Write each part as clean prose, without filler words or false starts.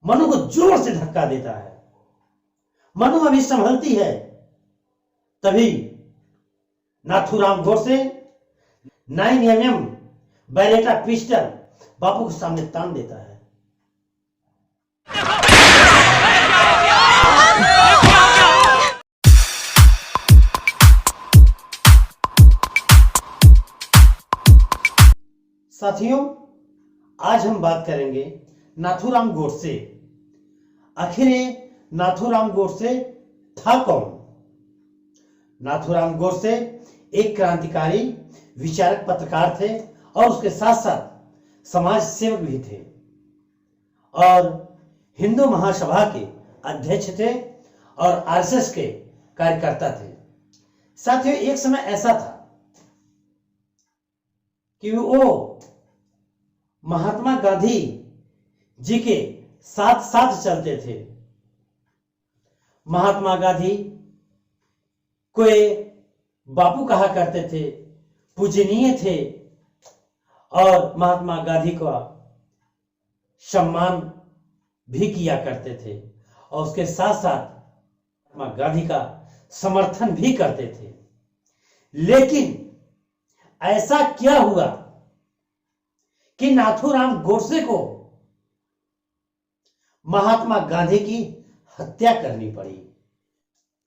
मनु को जोर से धक्का देता है। मनु अभी संभलती है, तभी Nathuram Godse 9mm Beretta pistol Bapu के सामने तान देता है। साथियों, आज हम बात करेंगे नाथूराम गोडसे। आखिर ये नाथूराम गोडसे था कौन? नाथूराम गोडसे एक क्रांतिकारी विचारक पत्रकार थे और उसके साथ साथ समाज सेवक भी थे और हिंदू महासभा के अध्यक्ष थे और आरएसएस के कार्यकर्ता थे। साथियों, एक समय ऐसा था कि वो महात्मा गांधी जी के साथ साथ चलते थे। महात्मा गांधी को बापू कहा करते थे, पूजनीय थे और महात्मा गांधी का सम्मान भी किया करते थे और उसके साथ साथ महात्मा गांधी का समर्थन भी करते थे। लेकिन ऐसा क्या हुआ कि नाथूराम गोडसे को महात्मा गांधी की हत्या करनी पड़ी।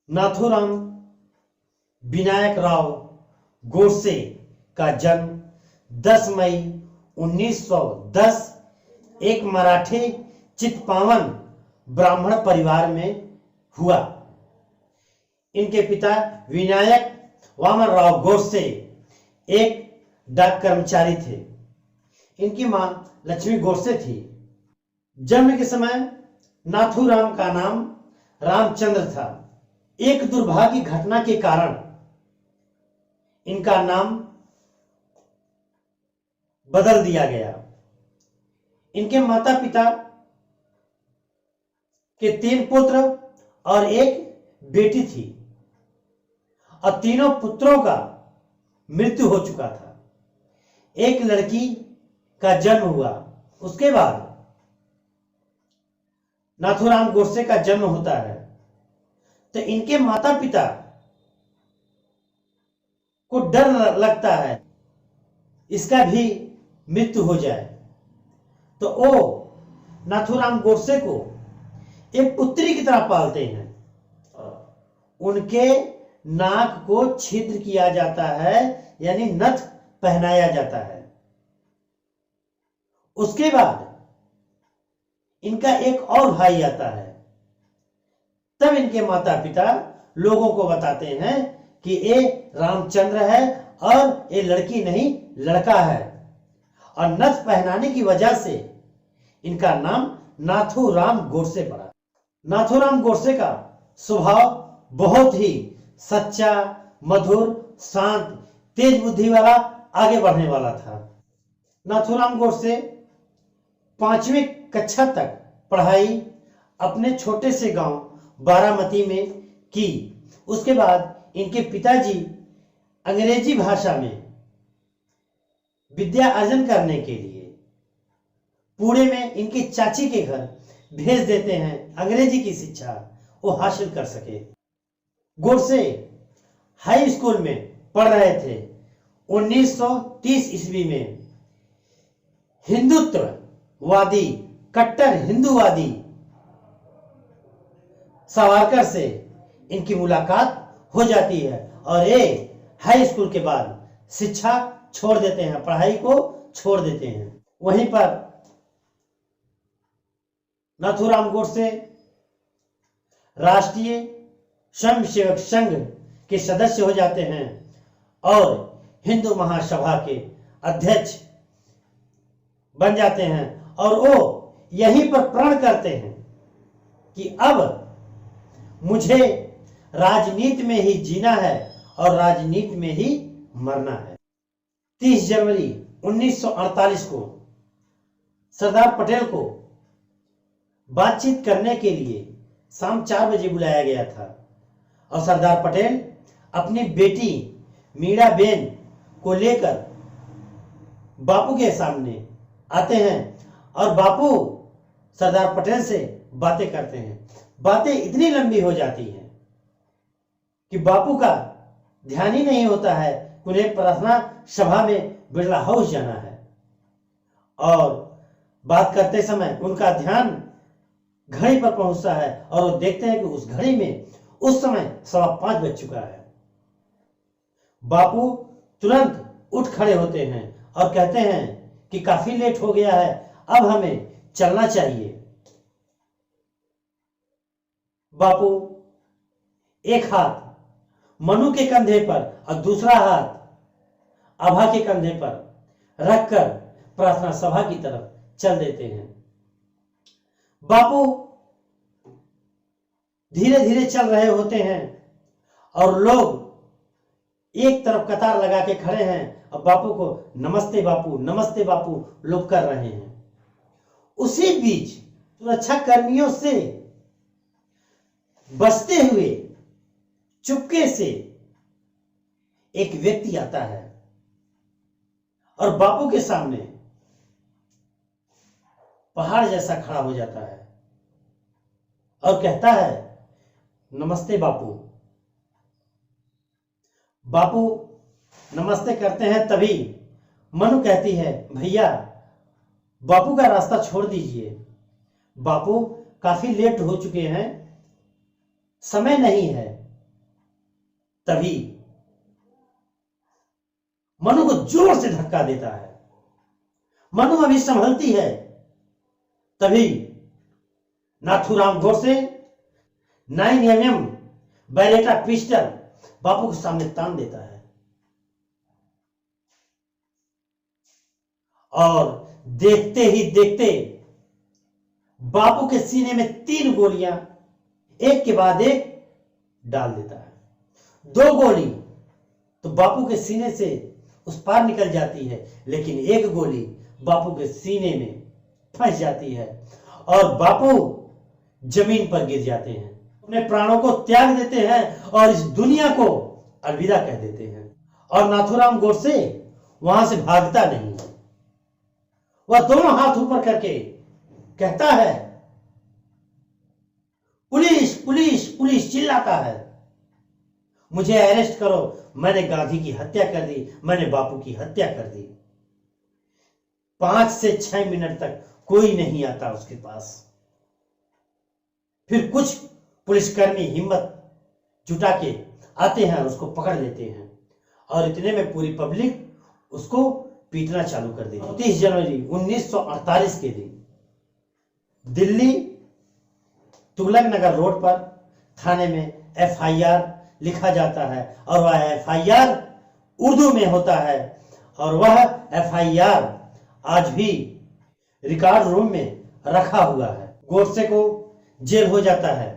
नाथूराम विनायक राव गोडसे का जन्म 10 मई 1910 एक मराठी चित्पावन ब्राह्मण परिवार में हुआ। इनके पिता विनायक वामनराव गोडसे एक डाक कर्मचारी थे। इनकी मां लक्ष्मी गोडसे थी। जन्म के समय नाथूराम का नाम रामचंद्र था। एक दुर्भाग्य घटना के कारण इनका नाम बदल दिया गया। इनके माता पिता के 3 पुत्र और एक बेटी थी और तीनों पुत्रों का मृत्यु हो चुका था। एक लड़की का जन्म हुआ। उसके बाद नाथूराम गोडसे का जन्म होता है तो इनके माता पिता को डर लगता है इसका भी मृत्यु हो जाए, तो वो नाथूराम गोडसे को एक पुत्री की तरह पालते हैं। उनके नाक को छिद्र किया जाता है, यानी नथ पहनाया जाता है। उसके बाद इनका एक और भाई आता है। तब इनके माता पिता लोगों को बताते हैं कि ये रामचंद्र है और ये लड़की नहीं लड़का है, और नथ पहनाने की वजह से इनका नाम नाथूराम गोडसे पड़ा। नाथूराम गोडसे का स्वभाव बहुत ही सच्चा, मधुर, शांत, तेज बुद्धि वाला, आगे बढ़ने वाला था। नाथूराम गोडसे 5वीं कक्षा तक पढ़ाई अपने छोटे से गांव बारामती में की। उसके बाद इनके पिताजी अंग्रेजी भाषा में विद्या अर्जन करने के लिए पुणे में इनकी चाची के घर भेज देते हैं, अंग्रेजी की शिक्षा वो हासिल कर सके। गोडसे हाई स्कूल में पढ़ रहे थे। 1930 ईस्वी में हिंदुत्ववादी, कट्टर हिंदूवादी सावरकर से इनकी मुलाकात हो जाती है और ये हाई स्कूल के बाद शिक्षा छोड़ देते हैं, पढ़ाई को छोड़ देते हैं। वहीं पर नाथूराम गोडसे राष्ट्रीय स्वयंसेवक संघ के सदस्य हो जाते हैं और हिंदू महासभा के अध्यक्ष बन जाते हैं और वो यहीं पर प्रण करते हैं कि अब मुझे राजनीति में ही जीना है और राजनीति में ही मरना है। 30 जनवरी 1948 को सरदार पटेल को बातचीत करने के लिए शाम 4 बजे बुलाया गया था और सरदार पटेल अपनी बेटी मीराबेन को लेकर बापू के सामने आते हैं और बापू सरदार पटेल से बातें करते हैं। बातें इतनी लंबी हो जाती हैं कि बापू का ध्यान ही नहीं होता है, उन्हें प्रार्थना सभा में बिरला हाउस जाना है। और बात करते समय उनका ध्यान घड़ी पर पहुंचता है और वो देखते हैं कि उस घड़ी में उस समय 5:15 बज चुका है। बापू तुरंत उठ खड़े होते हैं और कहते हैं कि काफी लेट हो गया है, अब हमें चलना चाहिए। बापू एक हाथ मनु के कंधे पर और दूसरा हाथ आभा के कंधे पर रखकर प्रार्थना सभा की तरफ चल देते हैं। बापू धीरे धीरे चल रहे होते हैं और लोग एक तरफ कतार लगा के खड़े हैं और बापू को नमस्ते बापू लोग कर रहे हैं। उसी बीच सुरक्षा कर्मियों से बचते हुए चुपके से एक व्यक्ति आता है और बापू के सामने पहाड़ जैसा खड़ा हो जाता है और कहता है नमस्ते बापू। बापू नमस्ते करते हैं, तभी मनु कहती है भैया बापू का रास्ता छोड़ दीजिए, बापू काफी लेट हो चुके हैं, समय नहीं है। तभी मनु को जोर से धक्का देता है। मनु अभी संभलती है, तभी Nathuram Godse 9mm Beretta pistol Bapu के सामने तान देता है और देखते ही देखते बापू के सीने में 3 गोलियां एक के बाद एक डाल देता है। 2 गोली तो बापू के सीने से उस पार निकल जाती है, लेकिन एक गोली बापू के सीने में फंस जाती है और बापू जमीन पर गिर जाते हैं, अपने प्राणों को त्याग देते हैं और इस दुनिया को अलविदा कह देते हैं। और नाथूराम गोडसे वहां से भागता नहीं है, वह दोनों हाथ ऊपर करके कहता है पुलिस पुलिस पुलिस, चिल्लाता है मुझे अरेस्ट करो, मैंने गांधी की हत्या कर दी, मैंने बापू की हत्या कर दी। 5 से 6 मिनट तक कोई नहीं आता उसके पास। फिर कुछ पुलिसकर्मी हिम्मत जुटा के आते हैं, उसको पकड़ लेते हैं और इतने में पूरी पब्लिक उसको पीटना चालू कर देती है। 30 जनवरी 1948 के दिन दिल्ली तुगलक नगर रोड पर थाने में FIR लिखा जाता है और वह FIR उर्दू में होता है और वह FIR आज भी रिकॉर्ड रूम में रखा हुआ है। गोडसे को जेल हो जाता है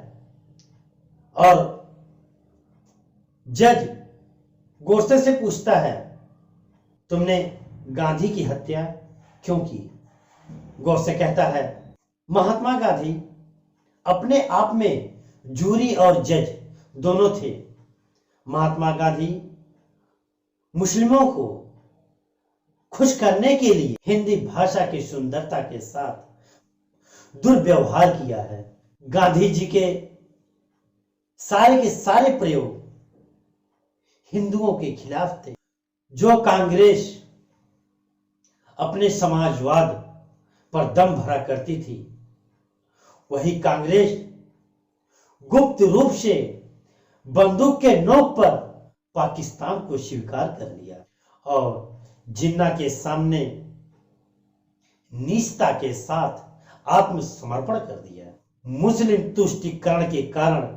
और जज गोडसे से पूछता है तुमने गांधी की हत्या क्यों की? गोडसे कहता है महात्मा गांधी अपने आप में जूरी और जज दोनों थे। महात्मा गांधी मुस्लिमों को खुश करने के लिए हिंदी भाषा की सुंदरता के साथ दुर्व्यवहार किया है। गांधी जी के सारे प्रयोग हिंदुओं के खिलाफ थे। जो कांग्रेस अपने समाजवाद पर दम भरा करती थी, वही कांग्रेस गुप्त रूप से बंदूक के नोक पर पाकिस्तान को स्वीकार कर लिया और जिन्ना के सामने निष्ठा के साथ आत्मसमर्पण कर दिया। मुस्लिम तुष्टीकरण के कारण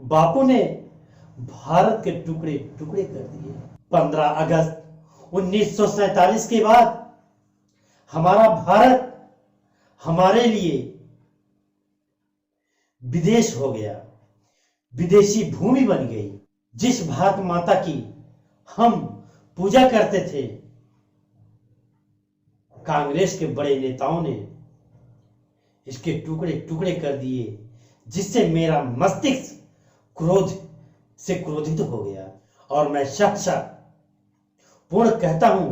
बापू ने भारत के टुकड़े टुकड़े कर दिए। 15 अगस्त 1947 के बाद हमारा भारत हमारे लिए विदेश हो गया, विदेशी भूमि बन गई। जिस भारत माता की हम पूजा करते थे, कांग्रेस के बड़े नेताओं ने इसके टुकड़े टुकड़े कर दिए, जिससे मेरा मस्तिष्क क्रोध से क्रोधित हो गया और मैं साक्षात पूर्ण कहता हूं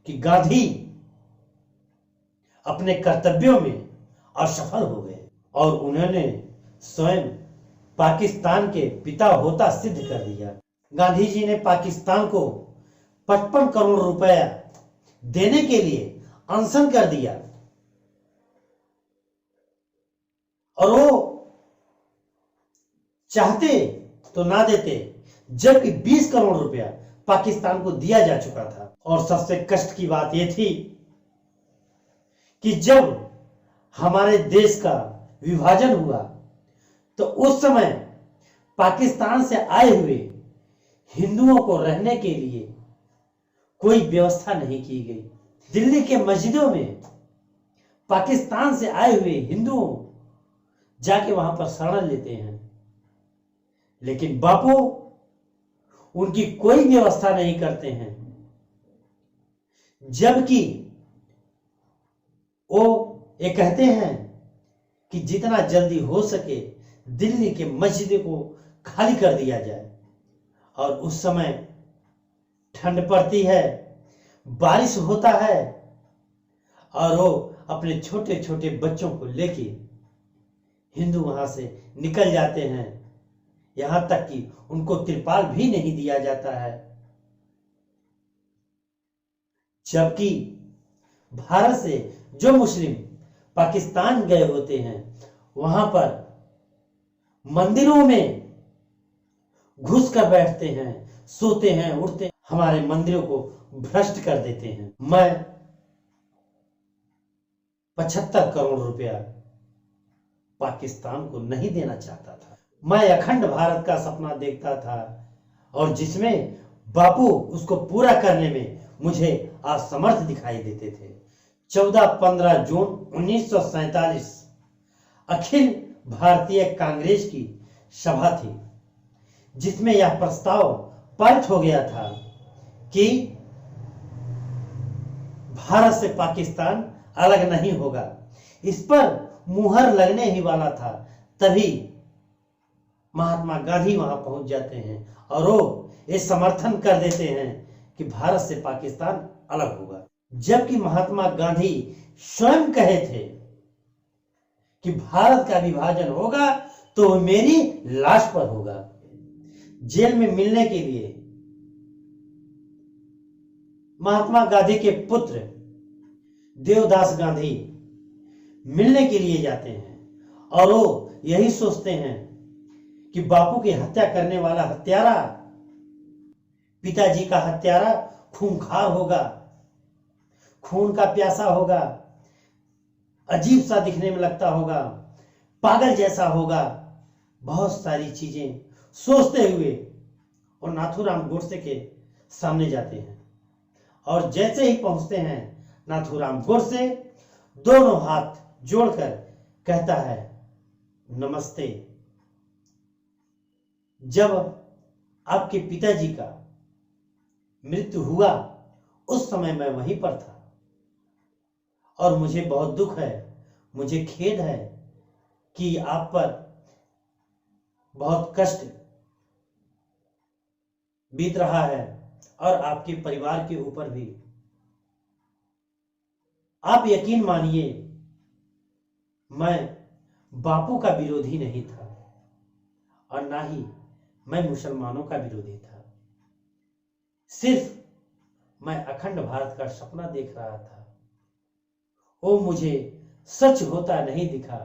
कि गांधी अपने कर्तव्यों में असफल हो गए और उन्होंने स्वयं पाकिस्तान के पिता होता सिद्ध कर दिया। गांधी जी ने पाकिस्तान को 55 करोड़ रुपया देने के लिए अनशन कर दिया और वो चाहते तो ना देते, जबकि 20 करोड़ रुपया पाकिस्तान को दिया जा चुका था। और सबसे कष्ट की बात यह थी कि जब हमारे देश का विभाजन हुआ तो उस समय पाकिस्तान से आए हुए हिंदुओं को रहने के लिए कोई व्यवस्था नहीं की गई। दिल्ली के मस्जिदों में पाकिस्तान से आए हुए हिंदुओं जाके वहां पर शरण लेते हैं, लेकिन बापू उनकी कोई व्यवस्था नहीं करते हैं, जबकि वो ये कहते हैं कि जितना जल्दी हो सके दिल्ली के मस्जिदों को खाली कर दिया जाए। और उस समय ठंड पड़ती है, बारिश होता है और वो अपने छोटे छोटे बच्चों को लेके हिंदू वहां से निकल जाते हैं, यहां तक कि उनको तिरपाल भी नहीं दिया जाता है। जबकि भारत से जो मुस्लिम पाकिस्तान गए होते हैं वहां पर मंदिरों में घुस कर बैठते हैं, सोते हैं, उठते हैं, हमारे मंदिरों को भ्रष्ट कर देते हैं। मैं 75 करोड़ रुपया पाकिस्तान को नहीं देना चाहता था। मैं अखंड भारत का सपना देखता था और जिसमें बापू उसको पूरा करने में मुझे असमर्थ दिखाई देते थे। 14-15 जून 1947 अखिल भारतीय कांग्रेस की सभा थी, जिसमें यह प्रस्ताव पारित हो गया था कि भारत से पाकिस्तान अलग नहीं होगा। इस पर मुहर लगने ही वाला था, तभी महात्मा गांधी वहां पहुंच जाते हैं और वो ये समर्थन कर देते हैं कि भारत से पाकिस्तान अलग होगा। जबकि महात्मा गांधी स्वयं कहे थे कि भारत का विभाजन होगा तो मेरी लाश पर होगा। जेल में मिलने के लिए महात्मा गांधी के पुत्र देवदास गांधी मिलने के लिए जाते हैं और वो यही सोचते हैं कि बापू की हत्या करने वाला हत्यारा पिताजी का हत्यारा खूंखार होगा, खून का प्यासा होगा, अजीब सा दिखने में लगता होगा, पागल जैसा होगा, बहुत सारी चीजें सोचते हुए और नाथूराम गोडसे के सामने जाते हैं। और जैसे ही पहुंचते हैं नाथूराम गोडसे दोनों हाथ जोड़कर कहता है नमस्ते। जब आपके पिताजी का मृत्यु हुआ उस समय मैं वहीं पर था और मुझे बहुत दुख है, मुझे खेद है कि आप पर बहुत कष्ट बीत रहा है और आपके परिवार के ऊपर भी। आप यकीन मानिए मैं बापू का विरोधी नहीं था और ना ही मैं मुसलमानों का विरोधी था, सिर्फ मैं अखंड भारत का सपना देख रहा था। वो मुझे सच होता नहीं दिखा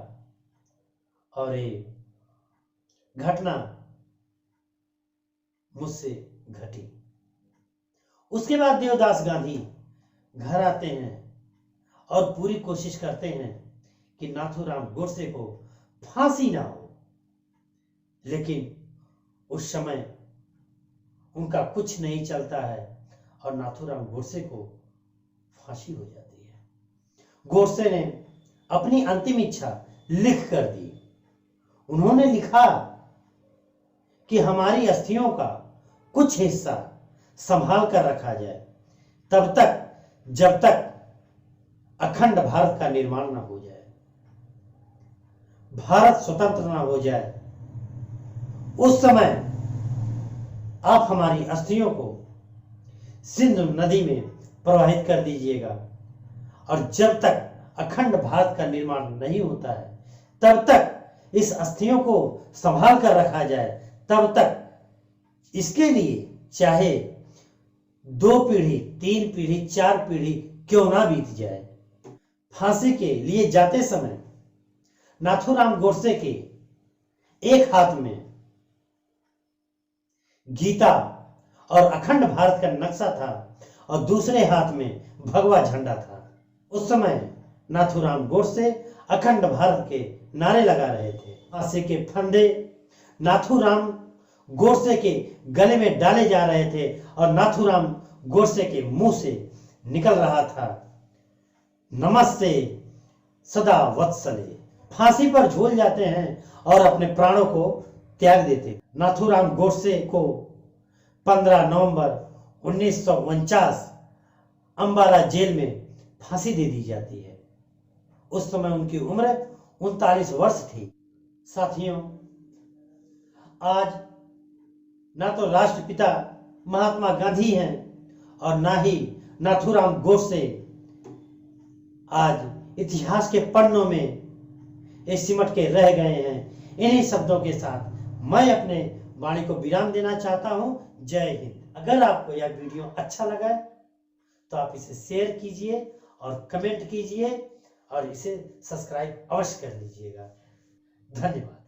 और ये घटना मुझसे घटी। उसके बाद देवदास गांधी घर आते हैं और पूरी कोशिश करते हैं कि नाथूराम गोडसे को फांसी ना हो, लेकिन उस समय उनका कुछ नहीं चलता है और नाथूराम गोडसे को फांसी हो जाती है। गोडसे ने अपनी अंतिम इच्छा लिख कर दी। उन्होंने लिखा कि हमारी अस्थियों का कुछ हिस्सा संभाल कर रखा जाए तब तक जब तक अखंड भारत का निर्माण ना हो जाए, भारत स्वतंत्र ना हो जाए। उस समय आप हमारी अस्थियों को सिंधु नदी में प्रवाहित कर दीजिएगा और जब तक अखंड भारत का निर्माण नहीं होता है, तब तक इस अस्थियों को संभाल कर रखा जाए, तब तक इसके लिए चाहे 2 पीढ़ी, 3 पीढ़ी, 4 पीढ़ी क्यों ना बीत जाए। फांसी के लिए जाते समय नाथूराम गोडसे के एक हाथ में गीता और अखंड भारत का नक्शा था और दूसरे हाथ में भगवा झंडा था। उस समय नाथूराम गोडसे अखंड भारत के नारे लगा रहे थे। फांसी के फंदे नाथूराम गोडसे के गले में डाले जा रहे थे और नाथूराम गोडसे के मुंह से निकल रहा था, नमस्ते सदा वत्सले। फांसी पर झूल जाते हैं और अपने प्राणों को त्याग देते। नाथूराम गोडसे को 15 नवंबर 1949 अंबाला जेल में फांसी दे दी जाती है। उस समय उनकी उम्र 39 वर्ष थी। साथियों, आज ना तो राष्ट्रपिता महात्मा गांधी हैं और ना ही नाथूराम गोडसे आज इतिहास के पन्नों में सिमट के रह गए हैं। इन्हीं शब्दों के साथ मैं अपने वाणी को विराम देना चाहता हूं। जय हिंद। अगर आपको यह वीडियो अच्छा लगा तो आप इसे शेयर कीजिए और कमेंट कीजिए और इसे सब्सक्राइब अवश्य कर लीजिएगा। धन्यवाद।